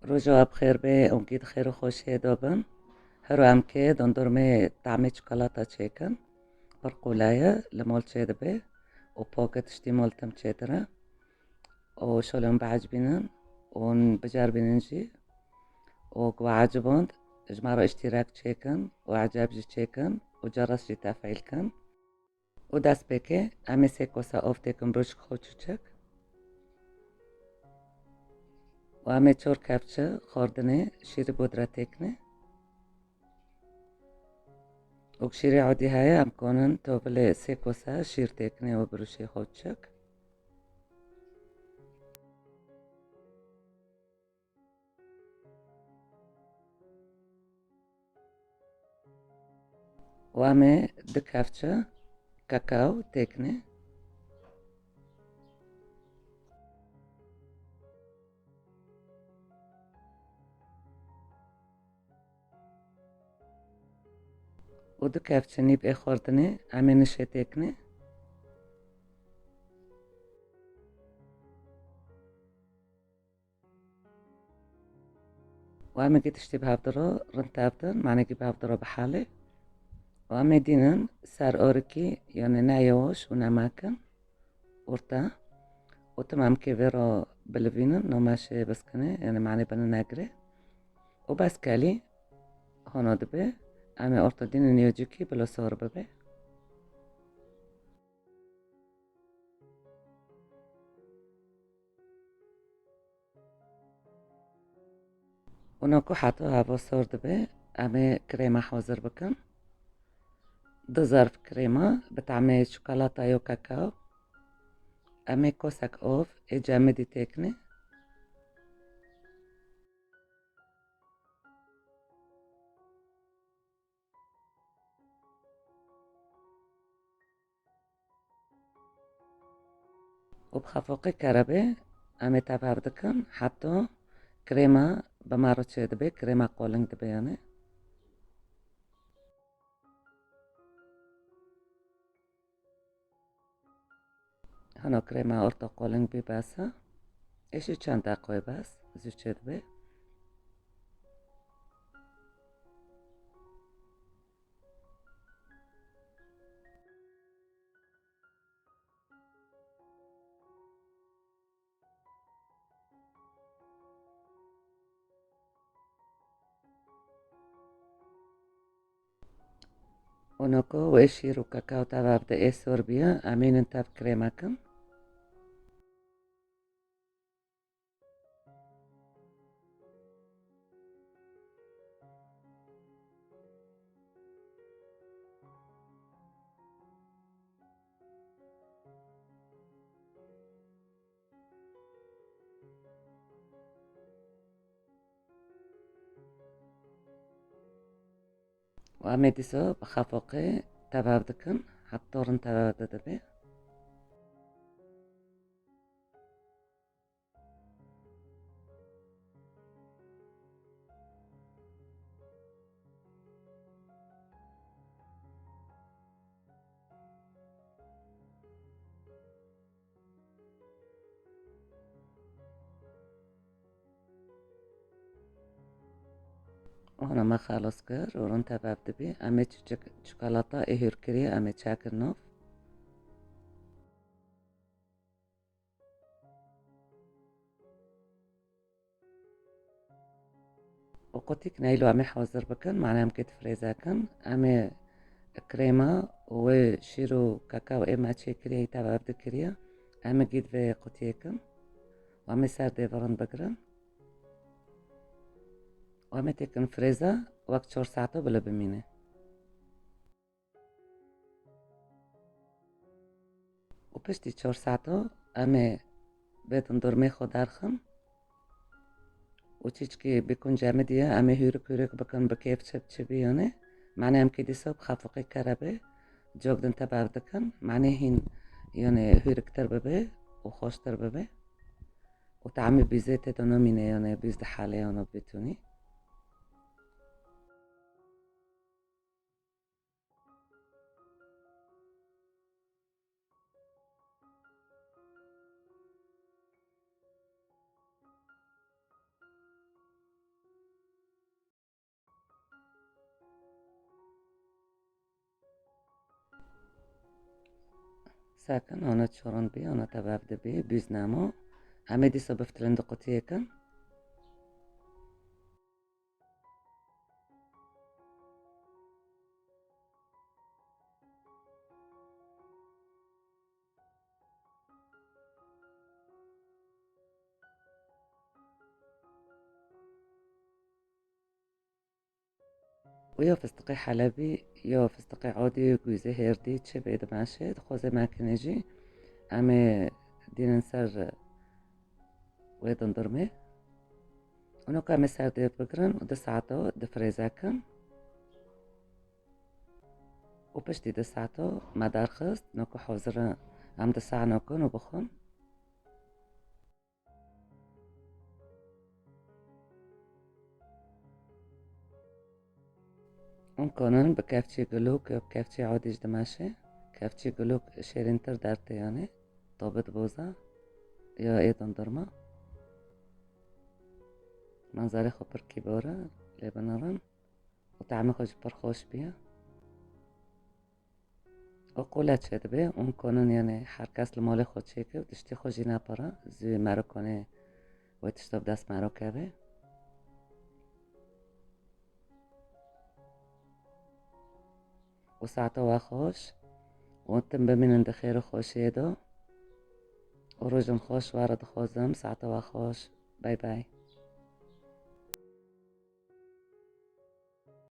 رجوع بخير به أمید خیر و خوشی دابن هرو هم که دندرمه طعمه شوكولاتة تشيكن برقولاية لمول تشيد به و باكت شتي مولتم تشيدرة و شولم بعجبينن ون بجربيننجي و قوا عجبوند جمارو اشتراك تشيكن و عجاب جي تشيكن و جرس جي تفعيلكن و دست بكي أمي سيكوسا أوفتيكن بروش خوچوچك و أمي چور كبچه خوردنه شير بودرة تكنه وكشيري عودي هاي عم كونن توبلي سيكوسا شير تكني وبروشي خوتشك وامي دكافتشا كاكاو تكني ودكافتشا نيب اخوردني عمي نشي تكني وامي جيتشتي بهافدرو رنتابدن معني جي بهافدرو بحالي وامي دينن سار اوركي يعني نايوش وناماكن ورتا وتمام كيفيرو بلفينن نوماشي بسكني يعني معني بنناجري وباسكالي هونو دبي امي اورتا دينن يوجوكي بلو صور ببي وناكو حاتو هابو صور دبي امي كريمة حوزر بكن دو ظرف كريمة بتعمل شوكولاتة وكاكاو أمي كوسك أوف إجا مدي تكني وبخفوقي كربي أمي تاباردكن حتى كريمة بمارو دبي كريمة قولنج دبي يعني هنو كريمة أورتو قولنج بي باسا إيشي چند دقوي بس زوچه دبي ونوكو وإشيرو كاكاو تابابدا إيه سوربيا أمين انتاب كريمة كم وأمي ديسو بخفوقي تابابدكن حطورن تابابدا دبي وهنا ما خالص كر ورنتا بابدبي أمي شوكولاتة إهير كريا أمي تشاكر نوف وقتك نايلو أمي حوزر بكن معناها مكت فريزاكن أمي كريمة وشيرو كاكاو إما تشي كريا تابا بابد كريا أمي جيد في قتيكن وأمي سار دي فرن بقرن وأمي تكن فريزا وقت شور ساعته بلا بمينة وبشتي شور ساعته أمي بيتن درمي خدارخن وتشكي بيكون جامدية أمي هيرك بكون بكيف تشبي يعني معناها مكيدي صوب خافقي كربي جوگدن تباردكن معناه هين يعني هيرك ترببي وخوش ترببي وتعمي بيزيت دونوميني يعني بيزد حالي يعني بيتوني ساكن أنا تشورن بي أنا تبابد بي بيزنامو عمدي صبفت لندقتيكن ويا فستقي حلبي يا فستقي عودي جوزي هيردي تشي بيد ماشي خوزي ماكنجي عمي ديننسر ويدن درمي ونوكا مسار دي بقرن ودسعتو دفريزاكن وبشتي دسعتو مدار خست نوكو حوزر عم دسع نوكن وبخن ونكونن بكافتشي قلوك بكافتشي عوديج دماشي كافتشي قلوك شيرينتر دارتي يعني طابت بوزا يا ايضا درما منظري خبر كيبورة لبنرن وطعمي خوش برخوش بيها وقولت شد بي ونكونن يعني حركاس المالي خود شيكي وتشتي خوشي نابرا زي ماروكوني وتشتب دست ماروكا بي وساعته واخوش وانتم بمين دخير خوش يدو وروجن خوش وارد خوزم ساعته واخوش باي باي